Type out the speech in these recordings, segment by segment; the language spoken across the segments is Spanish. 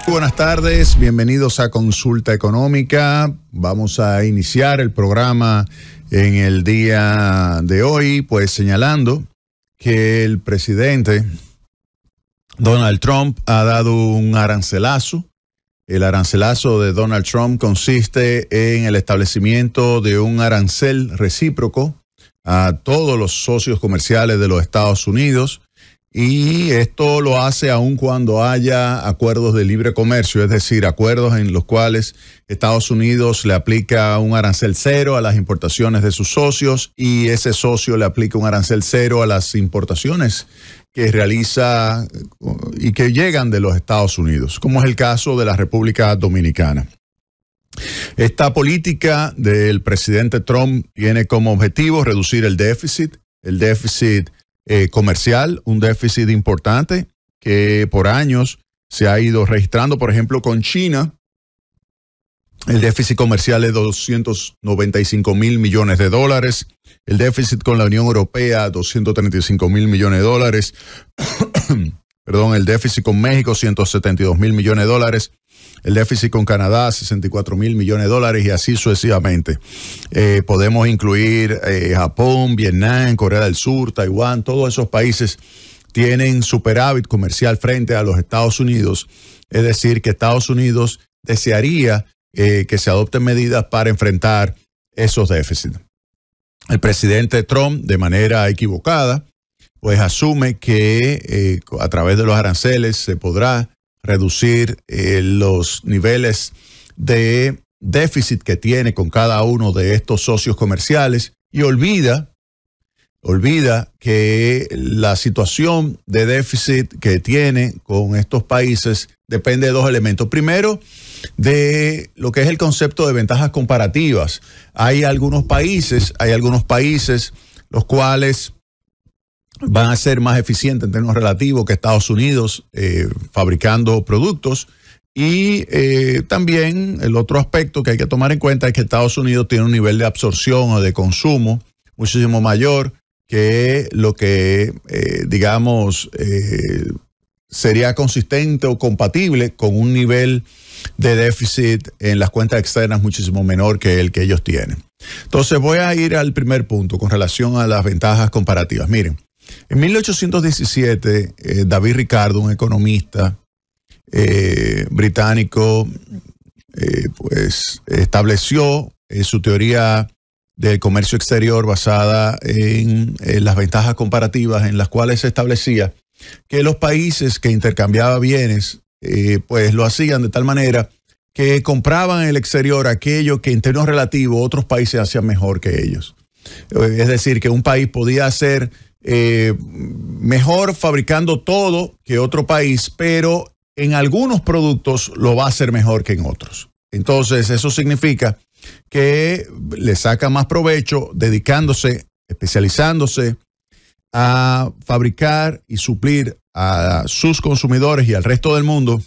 Buenas tardes, bienvenidos a Consulta Económica. Vamos a iniciar el programa en el día de hoy, pues señalando que el presidente Donald Trump ha dado un arancelazo. El arancelazo de Donald Trump consiste en el establecimiento de un arancel recíproco a todos los socios comerciales de los Estados Unidos. Y esto lo hace aun cuando haya acuerdos de libre comercio, es decir, acuerdos en los cuales Estados Unidos le aplica un arancel cero a las importaciones de sus socios y ese socio le aplica un arancel cero a las importaciones que realiza y que llegan de los Estados Unidos, como es el caso de la República Dominicana. Esta política del presidente Trump tiene como objetivo reducir el déficit comercial, un déficit importante que por años se ha ido registrando. Por ejemplo, con China, el déficit comercial es 295 mil millones de dólares. El déficit con la Unión Europea, 235 mil millones de dólares. Perdón, el déficit con México, 172 mil millones de dólares. El déficit con Canadá, 64 mil millones de dólares y así sucesivamente. Podemos incluir Japón, Vietnam, Corea del Sur, Taiwán. Todos esos países tienen superávit comercial frente a los Estados Unidos. Es decir, que Estados Unidos desearía que se adopten medidas para enfrentar esos déficits. El presidente Trump, de manera equivocada, pues asume que a través de los aranceles se podrá reducir los niveles de déficit que tiene con cada uno de estos socios comerciales y olvida que la situación de déficit que tiene con estos países depende de dos elementos. Primero, de lo que es el concepto de ventajas comparativas. Hay algunos países los cuales van a ser más eficientes en términos relativos que Estados Unidos fabricando productos. Y también el otro aspecto que hay que tomar en cuenta es que Estados Unidos tiene un nivel de absorción o de consumo muchísimo mayor que lo que, sería consistente o compatible con un nivel de déficit en las cuentas externas muchísimo menor que el que ellos tienen. Entonces voy a ir al primer punto con relación a las ventajas comparativas. Miren, en 1817, David Ricardo, un economista británico, pues estableció su teoría del comercio exterior basada en las ventajas comparativas, en las cuales se establecía que los países que intercambiaban bienes, pues lo hacían de tal manera que compraban en el exterior aquello que en términos relativos otros países hacían mejor que ellos. Es decir, que un país podía ser mejor fabricando todo que otro país, pero en algunos productos lo va a hacer mejor que en otros. Entonces, eso significa que le saca más provecho dedicándose, especializándose a fabricar y suplir a sus consumidores y al resto del mundo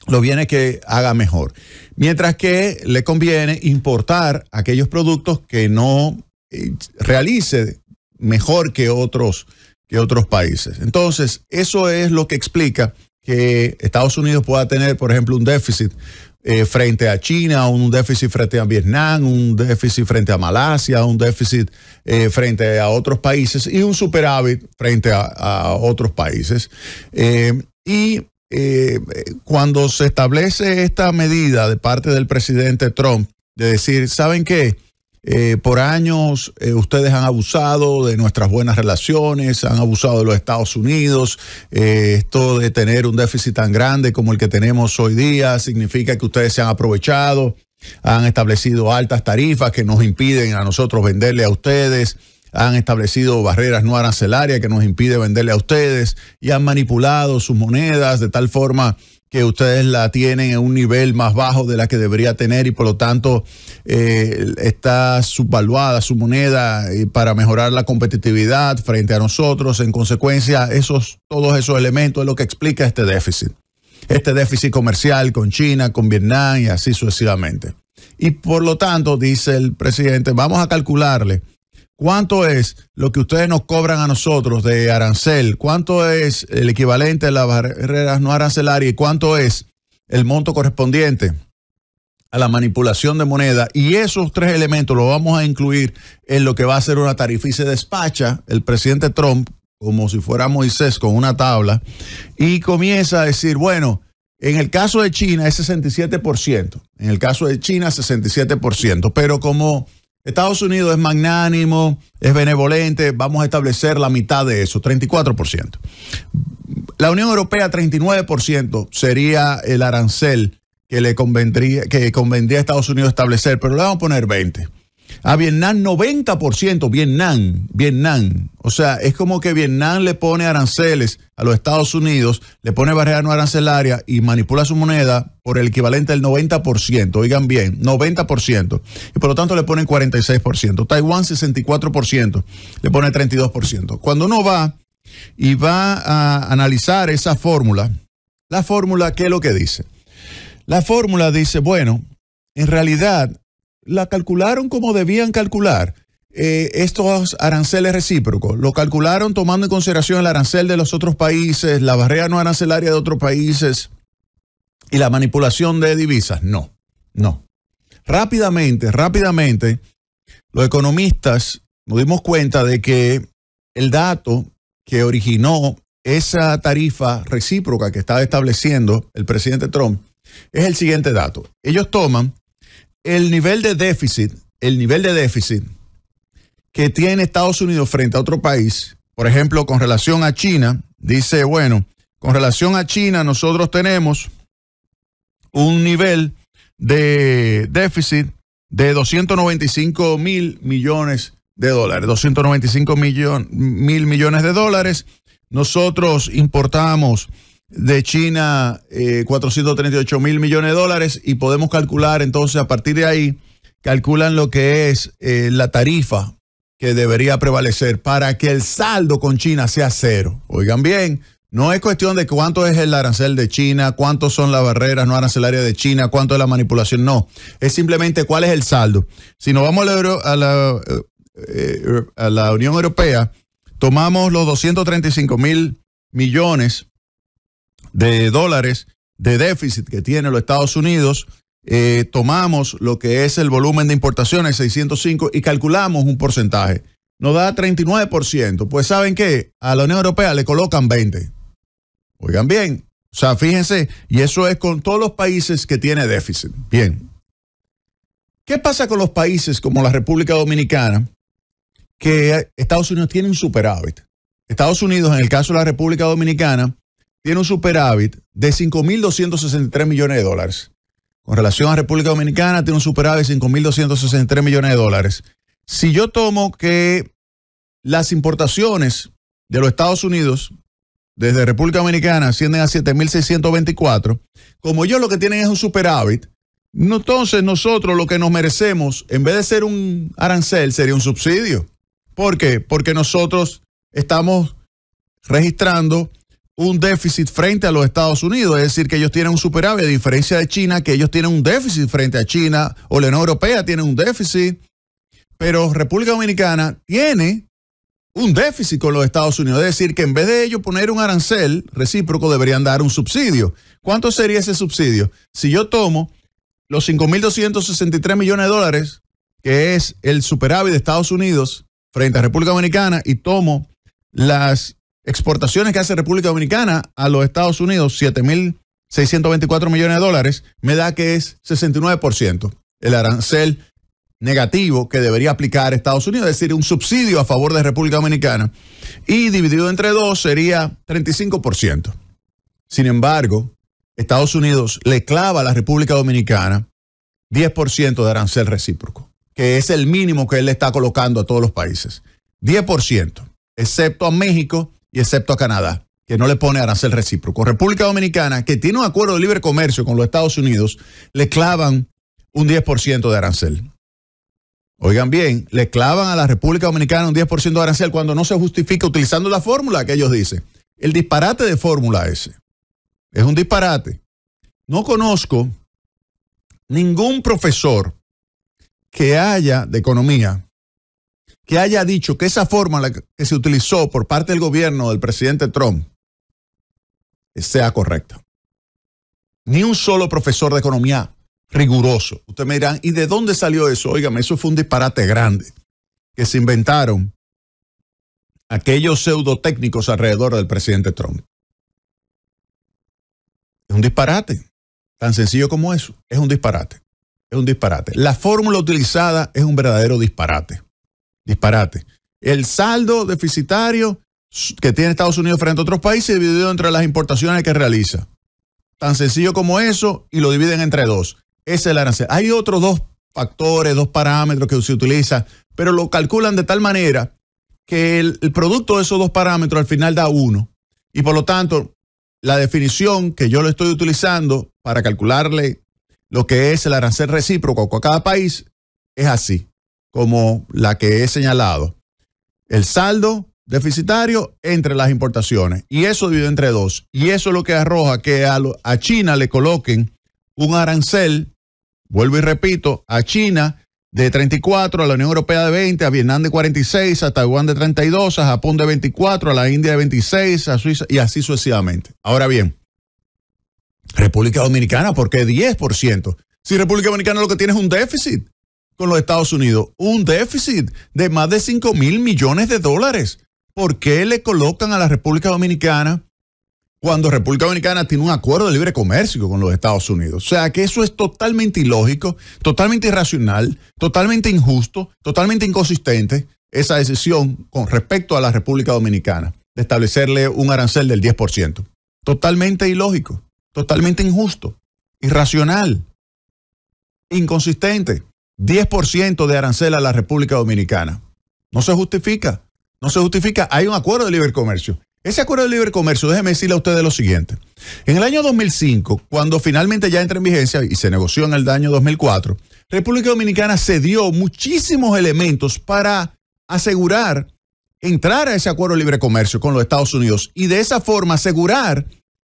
los bienes que haga mejor. Mientras que le conviene importar aquellos productos que no realice mejor que otros países. Entonces, eso es lo que explica que Estados Unidos pueda tener, por ejemplo, un déficit frente a China, un déficit frente a Vietnam, un déficit frente a Malasia, un déficit frente a otros países y un superávit frente a otros países. Cuando se establece esta medida de parte del presidente Trump de decir, ¿saben qué? Por años ustedes han abusado de nuestras buenas relaciones, han abusado de los Estados Unidos. Esto de tener un déficit tan grande como el que tenemos hoy día significa que ustedes se han aprovechado, han establecido altas tarifas que nos impiden a nosotros venderle a ustedes, han establecido barreras no arancelarias que nos impiden venderle a ustedes y han manipulado sus monedas de tal forma que ustedes la tienen en un nivel más bajo de la que debería tener y por lo tanto está subvaluada su moneda para mejorar la competitividad frente a nosotros. En consecuencia, todos esos elementos es lo que explica este déficit comercial con China, con Vietnam y así sucesivamente. Y por lo tanto, dice el presidente, vamos a calcularle ¿cuánto es lo que ustedes nos cobran a nosotros de arancel? ¿Cuánto es el equivalente a las barreras no arancelarias? ¿Y cuánto es el monto correspondiente a la manipulación de moneda, y esos 3 elementos los vamos a incluir en lo que va a ser una tarifa, y se despacha el presidente Trump como si fuera Moisés con una tabla y comienza a decir, bueno, en el caso de China es 67%, en el caso de China 67%, pero como Estados Unidos es magnánimo, es benevolente, vamos a establecer la mitad de eso, 34%. La Unión Europea, 39% sería el arancel que convendría a Estados Unidos establecer, pero le vamos a poner 20%. A Vietnam, 90%, Vietnam. O sea, es como que Vietnam le pone aranceles a los Estados Unidos, le pone barrera no arancelaria y manipula su moneda por el equivalente del 90%. Oigan bien, 90%. Y por lo tanto le ponen 46%. Taiwán, 64%, le pone 32%. Cuando uno va a analizar esa fórmula, la fórmula, ¿qué es lo que dice? La fórmula dice, bueno, en realidad la calcularon como debían calcular estos aranceles recíprocos. Lo calcularon tomando en consideración el arancel de los otros países, la barrera no arancelaria de otros países y la manipulación de divisas. No. Rápidamente, los economistas nos dimos cuenta de que el dato que originó esa tarifa recíproca que estaba estableciendo el presidente Trump es el siguiente dato. Ellos toman el nivel de déficit que tiene Estados Unidos frente a otro país, por ejemplo, con relación a China, dice, bueno, con relación a China nosotros tenemos un nivel de déficit de 295 mil millones de dólares, 295 mil millones de dólares. Nosotros importamos de China 438 mil millones de dólares y podemos calcular entonces a partir de ahí, calculan lo que es la tarifa que debería prevalecer para que el saldo con China sea 0. Oigan bien, no es cuestión de cuánto es el arancel de China, cuántos son las barreras no arancelarias de China, cuánto es la manipulación, no. Es simplemente cuál es el saldo. Si nos vamos a la Unión Europea, tomamos los 235 mil millones de dólares de déficit que tiene los Estados Unidos, tomamos lo que es el volumen de importaciones, 605, y calculamos un porcentaje. Nos da 39%. Pues ¿saben qué? A la Unión Europea le colocan 20%. Oigan bien, o sea, fíjense, y eso es con todos los países que tiene déficit. Bien. ¿Qué pasa con los países como la República Dominicana, que Estados Unidos tiene un superávit? Estados Unidos, en el caso de la República Dominicana, tiene un superávit de 5.263 millones de dólares. Con relación a República Dominicana, tiene un superávit de 5.263 millones de dólares. Si yo tomo que las importaciones de los Estados Unidos desde República Dominicana ascienden a 7.624, como ellos lo que tienen es un superávit, entonces nosotros lo que nos merecemos, en vez de ser un arancel, sería un subsidio. ¿Por qué? Porque nosotros estamos registrando un déficit frente a los Estados Unidos, es decir, que ellos tienen un superávit, a diferencia de China, que ellos tienen un déficit frente a China, o la Unión Europea tiene un déficit, pero República Dominicana tiene un déficit con los Estados Unidos, es decir, que en vez de ellos poner un arancel recíproco, deberían dar un subsidio. ¿Cuánto sería ese subsidio? Si yo tomo los 5.263 millones de dólares, que es el superávit de Estados Unidos frente a República Dominicana, y tomo las exportaciones que hace República Dominicana a los Estados Unidos, 7.624 millones de dólares, me da que es 69% el arancel negativo que debería aplicar Estados Unidos, es decir, un subsidio a favor de República Dominicana, y dividido entre dos sería 35%. Sin embargo, Estados Unidos le clava a la República Dominicana 10% de arancel recíproco, que es el mínimo que él le está colocando a todos los países. 10%, excepto a México y excepto a Canadá, que no le pone arancel recíproco. República Dominicana, que tiene un acuerdo de libre comercio con los Estados Unidos, le clavan un 10% de arancel. Oigan bien, le clavan a la República Dominicana un 10% de arancel cuando no se justifica utilizando la fórmula que ellos dicen. El disparate de fórmula ese. Es un disparate. No conozco ningún profesor de economía que haya dicho que esa fórmula que se utilizó por parte del gobierno del presidente Trump sea correcta. Ni un solo profesor de economía riguroso. Ustedes me dirán, ¿y de dónde salió eso? Óigame, eso fue un disparate grande que se inventaron aquellos pseudotécnicos alrededor del presidente Trump. Es un disparate. Tan sencillo como eso. Es un disparate. Es un disparate. La fórmula utilizada es un verdadero disparate. Disparate. El saldo deficitario que tiene Estados Unidos frente a otros países dividido entre las importaciones que realiza. Tan sencillo como eso, y lo dividen entre dos. Ese es el arancel. Hay otros dos factores, dos parámetros que se utilizan, pero lo calculan de tal manera que el producto de esos dos parámetros al final da uno. Y por lo tanto, la definición que yo le estoy utilizando para calcularle lo que es el arancel recíproco a cada país es así, como la que he señalado. El saldo deficitario entre las importaciones. Y eso dividido entre dos. Y eso es lo que arroja que a China le coloquen un arancel, vuelvo y repito, a China de 34, a la Unión Europea de 20, a Vietnam de 46, a Taiwán de 32, a Japón de 24, a la India de 26, a Suiza y así sucesivamente. Ahora bien, República Dominicana, ¿por qué 10%? Si República Dominicana lo que tiene es un déficit con los Estados Unidos, un déficit de más de 5,000 millones de dólares. ¿Por qué le colocan a la República Dominicana cuando República Dominicana tiene un acuerdo de libre comercio con los Estados Unidos? O sea que eso es totalmente ilógico, totalmente irracional, totalmente injusto, totalmente inconsistente, esa decisión con respecto a la República Dominicana de establecerle un arancel del 10%. Totalmente ilógico, totalmente injusto, irracional, inconsistente. 10% de arancel a la República Dominicana. No se justifica. No se justifica. Hay un acuerdo de libre comercio. Ese acuerdo de libre comercio, déjenme decirle a ustedes lo siguiente. En el año 2005, cuando finalmente ya entra en vigencia y se negoció en el año 2004, República Dominicana cedió muchísimos elementos para asegurar entrar a ese acuerdo de libre comercio con los Estados Unidos y de esa forma asegurar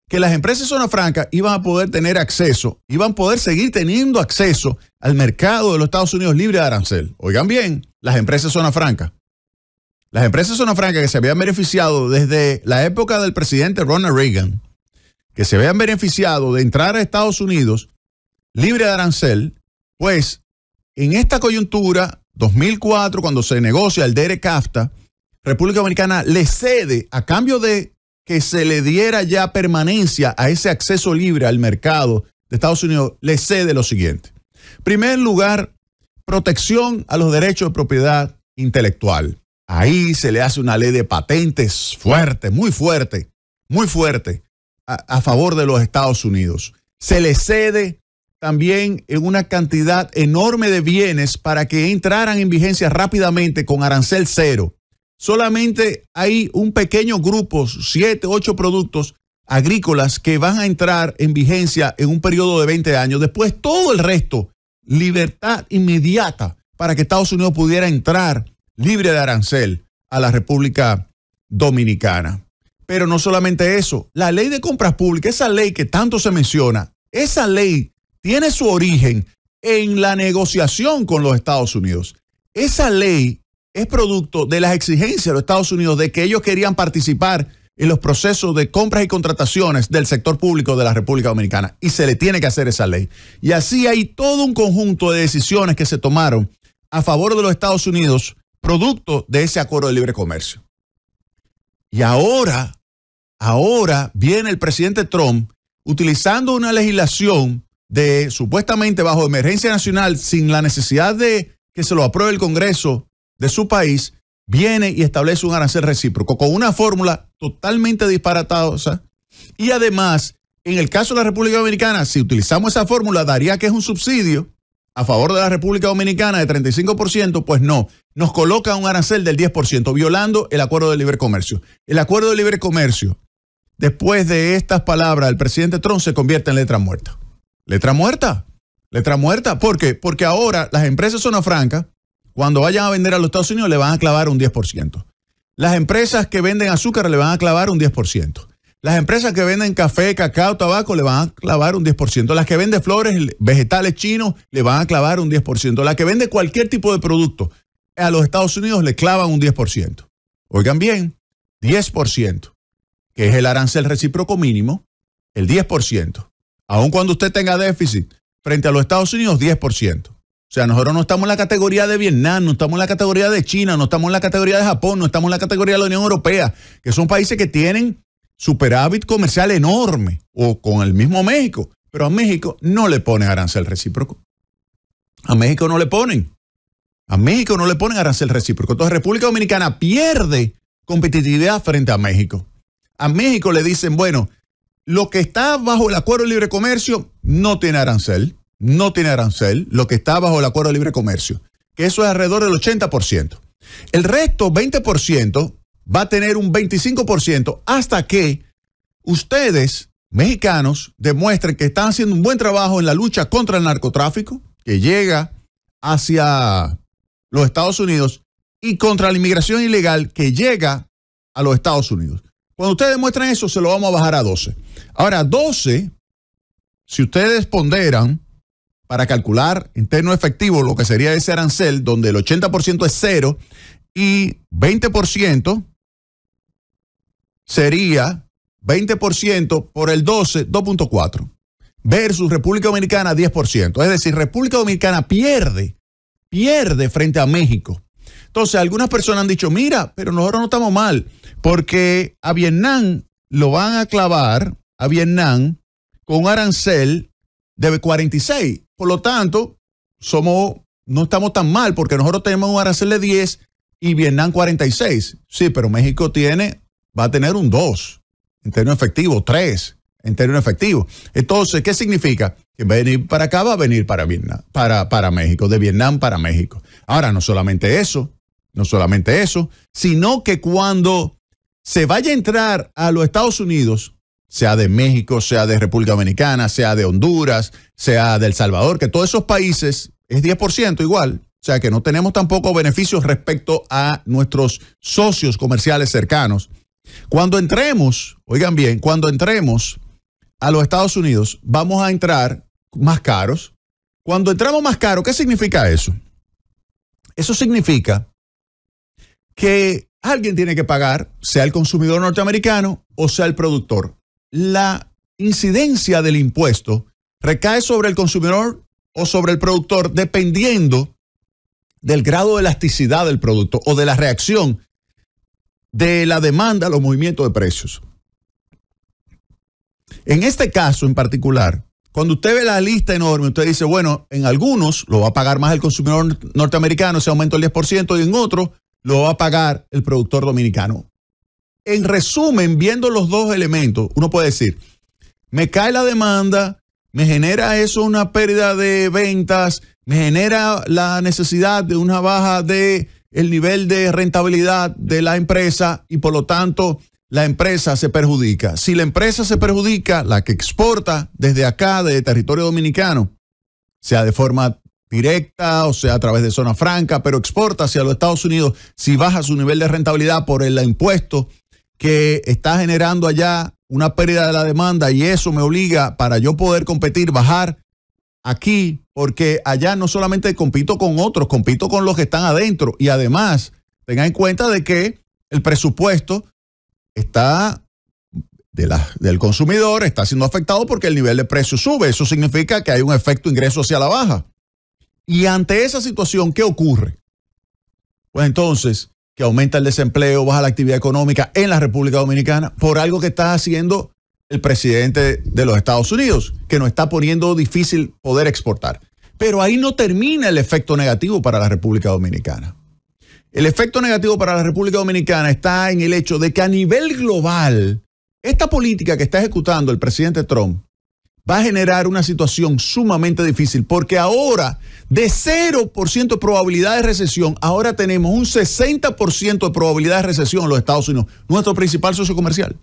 que las empresas de zona franca iban a poder tener acceso, iban a poder seguir teniendo acceso al mercado de los Estados Unidos libre de arancel. Oigan bien, las empresas de zona franca. Las empresas de zona franca que se habían beneficiado desde la época del presidente Ronald Reagan, que se habían beneficiado de entrar a Estados Unidos libre de arancel, pues en esta coyuntura, 2004, cuando se negocia el DERE-CAFTA, República Dominicana le cede a cambio de que se le diera ya permanencia a ese acceso libre al mercado de Estados Unidos, le cede lo siguiente. En primer lugar, protección a los derechos de propiedad intelectual. Ahí se le hace una ley de patentes fuerte, muy fuerte, a favor de los Estados Unidos. Se le cede también en una cantidad enorme de bienes para que entraran en vigencia rápidamente con arancel cero. Solamente hay un pequeño grupo, 7, 8 productos agrícolas que van a entrar en vigencia en un periodo de 20 años. Después todo el resto, libertad inmediata para que Estados Unidos pudiera entrar libre de arancel a la República Dominicana. Pero no solamente eso, la ley de compras públicas, esa ley que tanto se menciona, esa ley tiene su origen en la negociación con los Estados Unidos. Esa ley es producto de las exigencias de los Estados Unidos de que ellos querían participar en los procesos de compras y contrataciones del sector público de la República Dominicana y se le tiene que hacer esa ley. Y así hay todo un conjunto de decisiones que se tomaron a favor de los Estados Unidos producto de ese acuerdo de libre comercio. Y ahora viene el presidente Trump utilizando una legislación de supuestamente bajo emergencia nacional sin la necesidad de que se lo apruebe el Congreso de su país, viene y establece un arancel recíproco con una fórmula totalmente disparatosa y además, en el caso de la República Dominicana, si utilizamos esa fórmula, daría que es un subsidio a favor de la República Dominicana de 35%, pues no, nos coloca un arancel del 10%, violando el acuerdo de libre comercio. El acuerdo de libre comercio, después de estas palabras del presidente Trump, se convierte en letra muerta. ¿Letra muerta? ¿Letra muerta? ¿Por qué? Porque ahora las empresas zona franca, cuando vayan a vender a los Estados Unidos, le van a clavar un 10%. Las empresas que venden azúcar le van a clavar un 10%. Las empresas que venden café, cacao, tabaco le van a clavar un 10%. Las que venden flores, vegetales chinos le van a clavar un 10%. Las que venden cualquier tipo de producto a los Estados Unidos le clavan un 10%. Oigan bien, 10%, que es el arancel recíproco mínimo, el 10%. Aun cuando usted tenga déficit frente a los Estados Unidos, 10%. O sea, nosotros no estamos en la categoría de Vietnam, no estamos en la categoría de China, no estamos en la categoría de Japón, no estamos en la categoría de la Unión Europea, que son países que tienen superávit comercial enorme, o con el mismo México. Pero a México no le ponen arancel recíproco. A México no le ponen. A México no le ponen arancel recíproco. Entonces República Dominicana pierde competitividad frente a México. A México le dicen, bueno, lo que está bajo el Acuerdo de Libre Comercio no tiene arancel. No tiene arancel. Lo que está bajo el Acuerdo de Libre Comercio. Que eso es alrededor del 80%. El resto, 20%, va a tener un 25% hasta que ustedes, mexicanos, demuestren que están haciendo un buen trabajo en la lucha contra el narcotráfico, que llega hacia los Estados Unidos, y contra la inmigración ilegal, que llega a los Estados Unidos. Cuando ustedes demuestran eso, se lo vamos a bajar a 12. Ahora, 12, si ustedes ponderan para calcular en términos efectivos lo que sería ese arancel, donde el 80% es 0 y 20% sería 20% por el 12, 2.4, versus República Dominicana, 10%. Es decir, República Dominicana pierde frente a México. Entonces, algunas personas han dicho, mira, pero nosotros no estamos mal, porque a Vietnam lo van a clavar, a Vietnam, con un arancel de 46. Por lo tanto, no estamos tan mal, porque nosotros tenemos un arancel de 10 y Vietnam 46. Sí, pero México va a tener un 2 en términos efectivos, 3 en términos efectivos. Entonces, ¿qué significa? Que venir para acá va a venir para Vietnam, para México, de Vietnam para México. Ahora, no solamente eso, sino que cuando se vaya a entrar a los Estados Unidos, sea de México, sea de República Dominicana, sea de Honduras, sea de El Salvador, que todos esos países es 10% igual. O sea que no tenemos tampoco beneficios respecto a nuestros socios comerciales cercanos. Cuando entremos, oigan bien, cuando entremos a los Estados Unidos, vamos a entrar más caros. Cuando entramos más caros, ¿qué significa eso? Eso significa que alguien tiene que pagar, sea el consumidor norteamericano o sea el productor. La incidencia del impuesto recae sobre el consumidor o sobre el productor dependiendo del grado de elasticidad del producto o de la reacción de la demanda a los movimientos de precios. En este caso en particular, cuando usted ve la lista enorme, usted dice, bueno, en algunos lo va a pagar más el consumidor norteamericano, ese aumento del 10%, y en otros lo va a pagar el productor dominicano. En resumen, viendo los dos elementos, uno puede decir, me cae la demanda, me genera eso una pérdida de ventas, me genera la necesidad de una baja de el nivel de rentabilidad de la empresa y por lo tanto la empresa se perjudica. Si la empresa se perjudica, la que exporta desde acá, desde territorio dominicano, sea de forma directa o sea a través de zona franca, pero exporta hacia los Estados Unidos, si baja su nivel de rentabilidad por el impuesto que está generando allá una pérdida de la demanda y eso me obliga para yo poder competir, bajar aquí, porque allá no solamente compito con otros, compito con los que están adentro y además tengan en cuenta de que el presupuesto del consumidor está siendo afectado porque el nivel de precio sube. Eso significa que hay un efecto ingreso hacia la baja. Y ante esa situación, ¿qué ocurre? Pues entonces, que aumenta el desempleo, baja la actividad económica en la República Dominicana por algo que está haciendo el presidente de los Estados Unidos, que nos está poniendo difícil poder exportar. Pero ahí no termina el efecto negativo para la República Dominicana. El efecto negativo para la República Dominicana está en el hecho de que a nivel global, esta política que está ejecutando el presidente Trump va a generar una situación sumamente difícil, porque ahora de 0% de probabilidad de recesión, ahora tenemos un 60% de probabilidad de recesión en los Estados Unidos, nuestro principal socio comercial.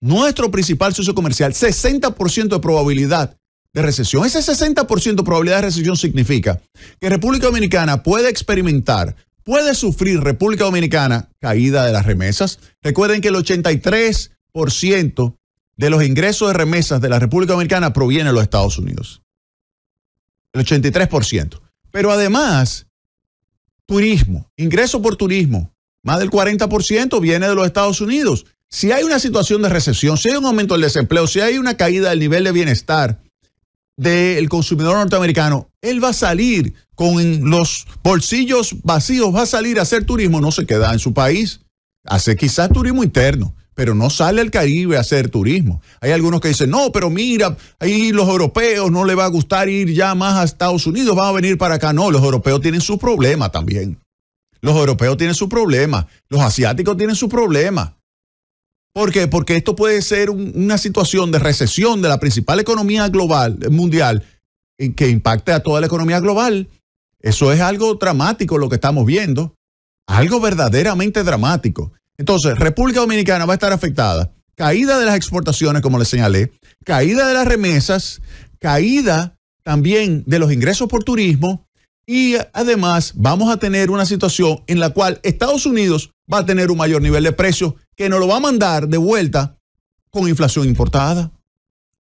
60% de probabilidad de recesión. Ese 60% de probabilidad de recesión significa que República Dominicana puede sufrir República Dominicana caída de las remesas. Recuerden que el 83% de los ingresos de remesas de la República Dominicana proviene de los Estados Unidos. El 83%. Pero además, turismo, ingreso por turismo, más del 40% viene de los Estados Unidos. si hay una situación de recesión, si hay un aumento del desempleo, si hay una caída del nivel de bienestar del consumidor norteamericano, él va a salir con los bolsillos vacíos, va a salir a hacer turismo, no se queda en su país, hace quizás turismo interno, pero no sale al Caribe a hacer turismo. Hay algunos que dicen, no, pero mira, ahí los europeos no les va a gustar ir ya más a Estados Unidos, van a venir para acá. No, los europeos tienen su problema también. Los europeos tienen su problema, los asiáticos tienen su problema. ¿Por qué? Porque esto puede ser una situación de recesión de la principal economía global, mundial, que impacte a toda la economía global. Eso es algo dramático lo que estamos viendo, algo verdaderamente dramático. Entonces, República Dominicana va a estar afectada. Caída de las exportaciones, como les señalé, caída de las remesas, caída también de los ingresos por turismo y además vamos a tener una situación en la cual Estados Unidos va a tener un mayor nivel de precios que nos lo va a mandar de vuelta con inflación importada.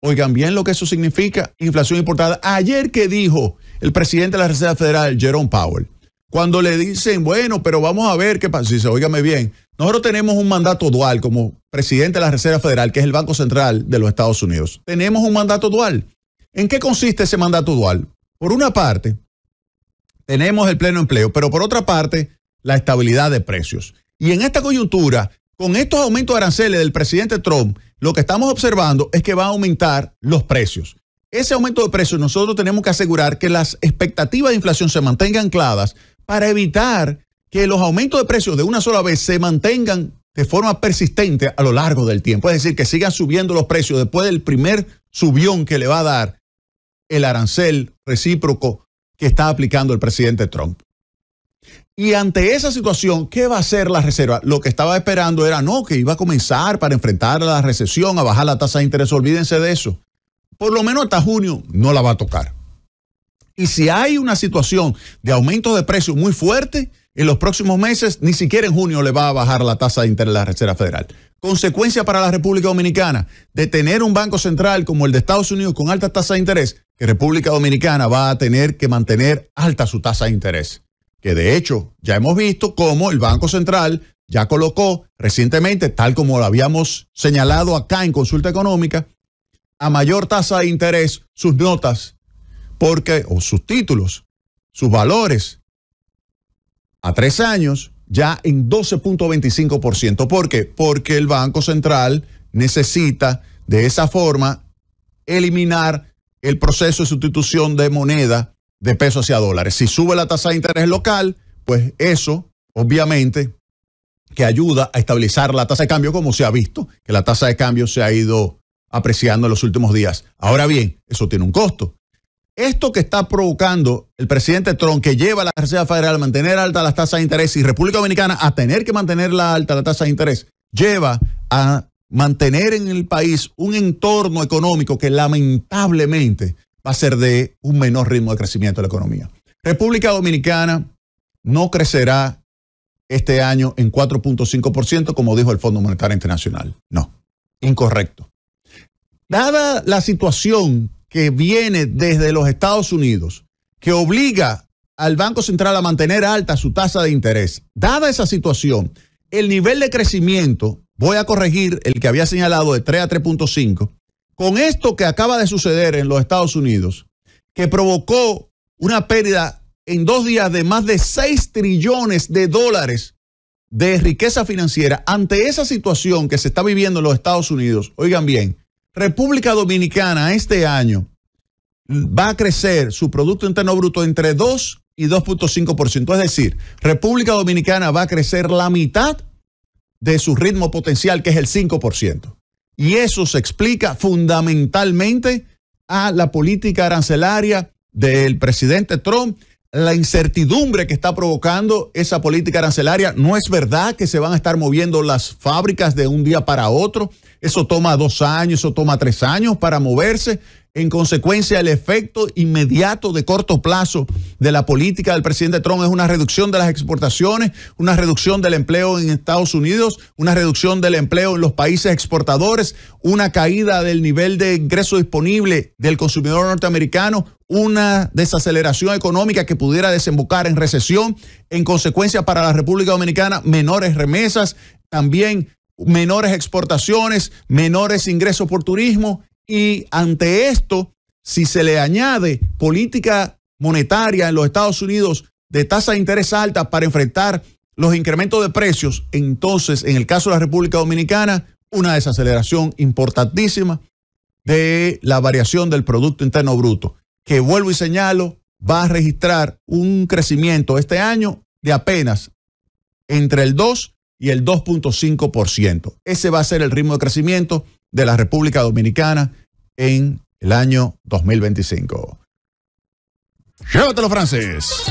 Oigan bien lo que eso significa, inflación importada. Ayer que dijo el presidente de la Reserva Federal, Jerome Powell, cuando le dicen, bueno, pero vamos a ver qué pasa. Dice, óigame bien, nosotros tenemos un mandato dual como presidente de la Reserva Federal, que es el Banco Central de los Estados Unidos. Tenemos un mandato dual. ¿En qué consiste ese mandato dual? Por una parte, tenemos el pleno empleo, pero por otra parte, la estabilidad de precios. Y en esta coyuntura, con estos aumentos de aranceles del presidente Trump, lo que estamos observando es que va a aumentar los precios. Ese aumento de precios nosotros tenemos que asegurar que las expectativas de inflación se mantengan ancladas para evitar que los aumentos de precios de una sola vez se mantengan de forma persistente a lo largo del tiempo. Es decir, que sigan subiendo los precios después del primer subión que le va a dar el arancel recíproco que está aplicando el presidente Trump. Y ante esa situación, ¿qué va a hacer la Reserva? Lo que estaba esperando era que iba a comenzar para enfrentar la recesión, a bajar la tasa de interés. Olvídense de eso. Por lo menos hasta junio no la va a tocar. Y si hay una situación de aumento de precios muy fuerte en los próximos meses, ni siquiera en junio le va a bajar la tasa de interés de la Reserva Federal. Consecuencia para la República Dominicana de tener un banco central como el de Estados Unidos con alta tasa de interés, que República Dominicana va a tener que mantener alta su tasa de interés. Que de hecho ya hemos visto cómo el Banco Central ya colocó recientemente, tal como lo habíamos señalado acá en Consulta Económica, a mayor tasa de interés sus notas, o sus títulos, sus valores, a 3 años, ya en 12.25%. ¿Por qué? Porque el Banco Central necesita de esa forma eliminar el proceso de sustitución de moneda de peso hacia dólares. Si sube la tasa de interés local, pues eso, obviamente, que ayuda a estabilizar la tasa de cambio, como se ha visto, que la tasa de cambio se ha ido apreciando en los últimos días. Ahora bien, eso tiene un costo. Esto que está provocando el presidente Trump, que lleva a la Reserva Federal a mantener altas las tasas de interés y República Dominicana a tener que mantener alta la tasa de interés, lleva a mantener en el país un entorno económico que lamentablemente va a ser de un menor ritmo de crecimiento de la economía. República Dominicana no crecerá este año en 4.5%, como dijo el Fondo Monetario Internacional. No, incorrecto. Dada la situación que viene desde los Estados Unidos, que obliga al Banco Central a mantener alta su tasa de interés, dada esa situación, el nivel de crecimiento, voy a corregir el que había señalado de 3 a 3.5, con esto que acaba de suceder en los Estados Unidos, que provocó una pérdida en 2 días de más de 6 trillones de dólares de riqueza financiera, ante esa situación que se está viviendo en los Estados Unidos, oigan bien, República Dominicana este año va a crecer su Producto Interno Bruto entre 2 y 2.5%. Es decir, República Dominicana va a crecer la mitad de su ritmo potencial, que es el 5%. Y eso se explica fundamentalmente a la política arancelaria del presidente Trump, la incertidumbre que está provocando esa política arancelaria. No es verdad que se van a estar moviendo las fábricas de un día para otro. Eso toma 2 años, eso toma 3 años para moverse. En consecuencia, el efecto inmediato de corto plazo de la política del presidente Trump es una reducción de las exportaciones, una reducción del empleo en Estados Unidos, una reducción del empleo en los países exportadores, una caída del nivel de ingreso disponible del consumidor norteamericano, una desaceleración económica que pudiera desembocar en recesión. En consecuencia, para la República Dominicana, menores remesas, también menores exportaciones, menores ingresos por turismo, y ante esto, si se le añade política monetaria en los Estados Unidos de tasa de interés alta para enfrentar los incrementos de precios, entonces en el caso de la República Dominicana, una desaceleración importantísima de la variación del Producto Interno Bruto, que vuelvo y señalo, va a registrar un crecimiento este año de apenas entre el 2 y el 2.5%. Ese va a ser el ritmo de crecimiento de la República Dominicana en el año 2025. Llévatelo, francés.